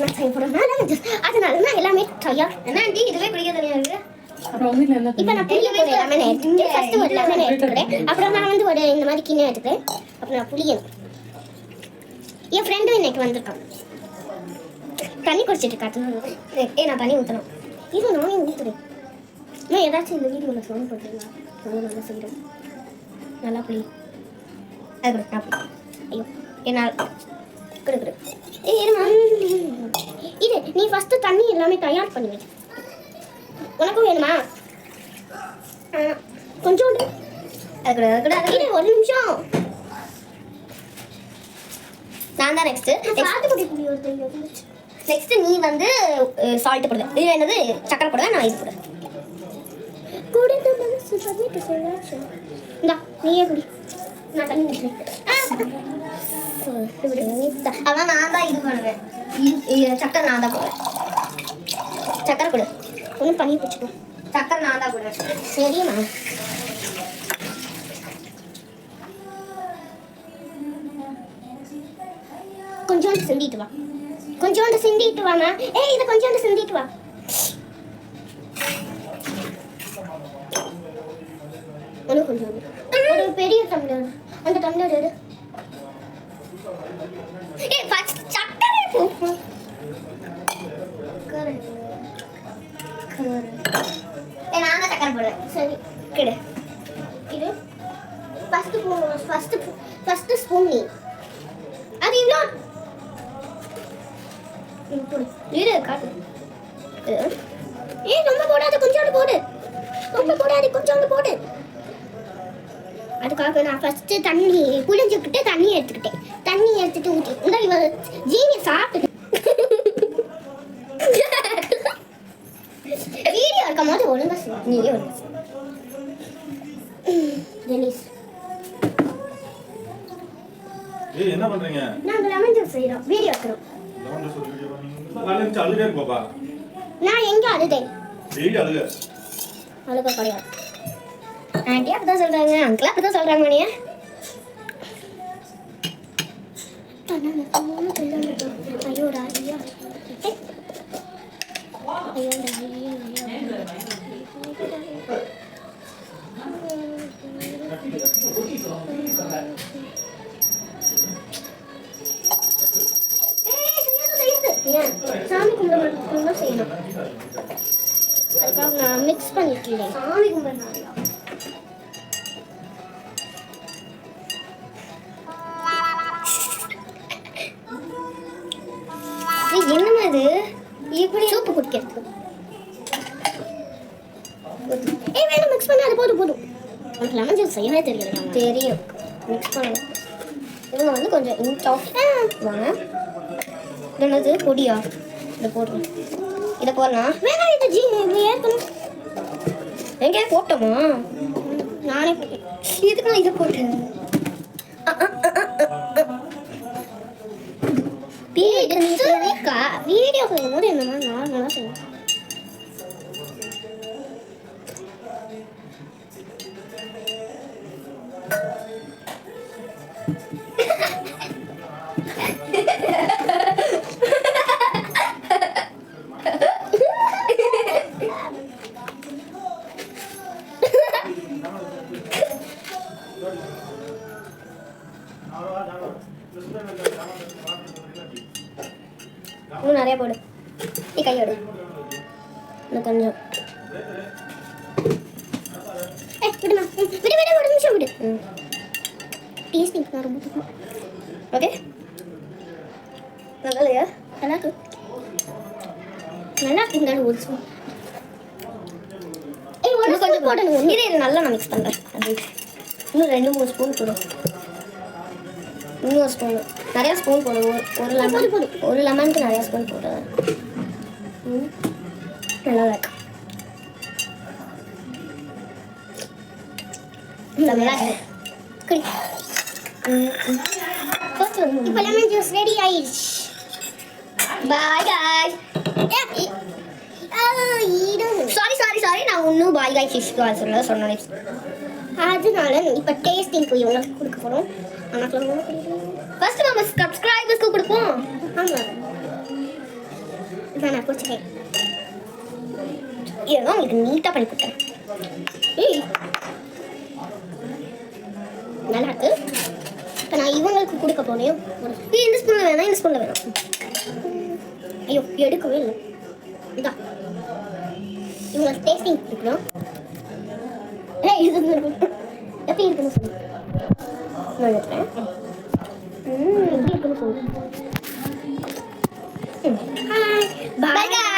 நான் செய்ய போறேன் அதனால நான் எல்லாமே ட்ரையா என்ன ஆண்டி இதுவே பிடிக்காத எனக்கு இப்போ நான் புளிய ஒரு லெமன் எடுத்துட்டு ஃபர்ஸ்ட் ஒரு லெமன் எடுத்துக்கிறேன் அப்புறம் நான் வந்து ஒரு இந்த மாதிரி கிண்ணம் எடுத்துக்கிறேன் அப்புறம் நான் புளியணும் என் ஃப்ரெண்டும் இன்னைக்கு வந்திருக்கான் தண்ணி குடிச்சிட்டு காட்டு நான் தண்ணி ஊற்றணும் இது நானே ஊற்றுறேன் நான் ஏதாச்சும் இந்த வீடியோவில் ஃபோன் போட்டுருந்தா நல்லா செய்கிறேன் நல்லா புளி அது கொடு ஐயோ என்னால் கொடு இது நீ ஃபஸ்ட்டு தண்ணி எல்லாமே தயார் பண்ணி வை உனக்கும் வேணுமா கொஞ்சோண்டு அது கூட ஒரு நிமிஷம் நான் தான் நெக்ஸ்ட் நீ வந்து சால்ட் போடுவேன் இது என்னது சக்கரை போடுவேன் நான் இது போடுவேன் இந்தா நீயே குடி நான் தண்ணி குடிக்கிறேன் அதான் நான் தான் இது பண்ணுவேன் சக்கரை நான் தான் போடுவேன் சக்கரை கொடு ஒன்றும் பண்ணி பிடிச்சிக்கோ சக்கரை நான் தான் போடுவேன் சரிம்மா கொஞ்சோண்டு சிந்திட்டு வா கொஞ்சோண்டு சிந்திட்டு வாமா இதை கொஞ்சோண்டு சிந்திட்டு வா ஒன்று கொஞ்சோண்டு ஒரு பெரிய டம்ளர் அந்த டம்ளர் எடு சக்கரை நான் தான் சக்கரை போடுவேன் சரி கிடு இது ஃபஸ்ட்டு ஸ்பூன் நீ அது இவ்வளோ இரு காட்டு ரொம்ப போடாது கொஞ்சோண்டு போடு ரொம்ப போடாது கொஞ்சோண்டு போடு அதுக்காக நான் ஃபஸ்ட்டு தண்ணி புளிஞ்சுக்கிட்டு தண்ணி எடுத்துட்டு ஊற்றி இந்த இவ ஜீனி சாப்பிட்டு வீடியோ இருக்கும் போது ஒழுங்கா நீயே ஒழுங்கா டெனிஸ் என்ன பண்றீங்க நாங்க லெமன் ஜூஸ் செய்றோம் வீடியோ எடுக்கிறோம் லெமன் ஜூஸ் வீடியோ பண்ணீங்க காலையில அழுதே இருக்கு பாப்பா நான் எங்க அழுதேன் டெய்லி அழுக கிடையாது ஆண்டி அப்படிதான் சொல்றாங்க அங்கிள் அப்படிதான் சொல்றாங்க நீ ஐயோ ராஜியா ஐயோ ராஜியா சாமி கும்பிட செய்யணும் அதுக்காக நான் மிக்ஸ் பண்ணிட்டு சாமி கும்பிட என்னமா இது இப்படி சூப்பு குடிக்கிறதுக்கு வேணும் மிக்ஸ் பண்ண அது போதும் உனக்கு லெமன் ஜூஸ் செய்யவே தெரியும் மிக்ஸ் பண்ணணும் இவங்க வந்து கொஞ்சம் இன்ச் ஆஃப் வாங்க என்னது பொடியா இதை போடுறேன் இதை போடலாம் வேணாம் இது ஏற்கணும் எங்கே போட்டோமா நானே இதுக்கு நான் இதை போட்டேன் வீடியோ செய்யும் போது என்னன்னா நார்மலாக செய்யணும் இன்னும் நிறைய போடு நீ கையோடு இன்னும் கொஞ்சம் விடுமா விடு ஒரு நிமிஷம் விடு டேஸ்டிங் நான் ரொம்ப பிடிக்கும் ஓகே நல்லா இல்லையா நல்லா இருக்குங்க ஒரு ஸ்பூன் ஒரு கொஞ்சம் போடணும் இது நல்லா நான் மிக்ஸ் பண்ணுறேன் இன்னும் 2-3 ஸ்பூன் போடும் இன்னொரு ஸ்பூன் நிறையா ஸ்பூன் போடுவோம் ஒரு லெமனுக்கு நிறையா ஸ்பூன் போடுவேன் நல்லா இருக்கு இப்போ லெமன் ஜூஸ் ரெடி ஆயிடுச்சு பாய் காய்ஸ் சாரி நான் இன்னும் பாய் காய் ஃபிஷ் கால் சொன்னேன் அதனால இப்போ டேஸ்டிங் போய் உங்களுக்கு கொடுக்க போகிறோம் ஆனால் ஃபர்ஸ்ட் நம்ம சப்ஸ்கிரைபர்ஸ்க்கு கொடுப்போம் ஆமாம் இதான் நான் பிடிச்சிட்டேன். இதெல்லாம் உங்களுக்கு நீட்டாக பண்ணி கொடுத்தேன். ஏய் நல்லா இருக்கு. இப்போ நான் இவங்களுக்கு கொடுக்க போனேன். இந்த ஸ்பூனில் வேணாம், இந்த ஸ்பூனில் வேணாம். ஐயோ எடுக்கவே இல்லை. இதா இவங்களுக்கு டேஸ்டிங் கொடுக்கணும். இது எப்படி இருக்குன்னு சொல்லு. நான் எடுத்துறேன். எப்படி இருக்குன்னு சொல்லு. Bye guys.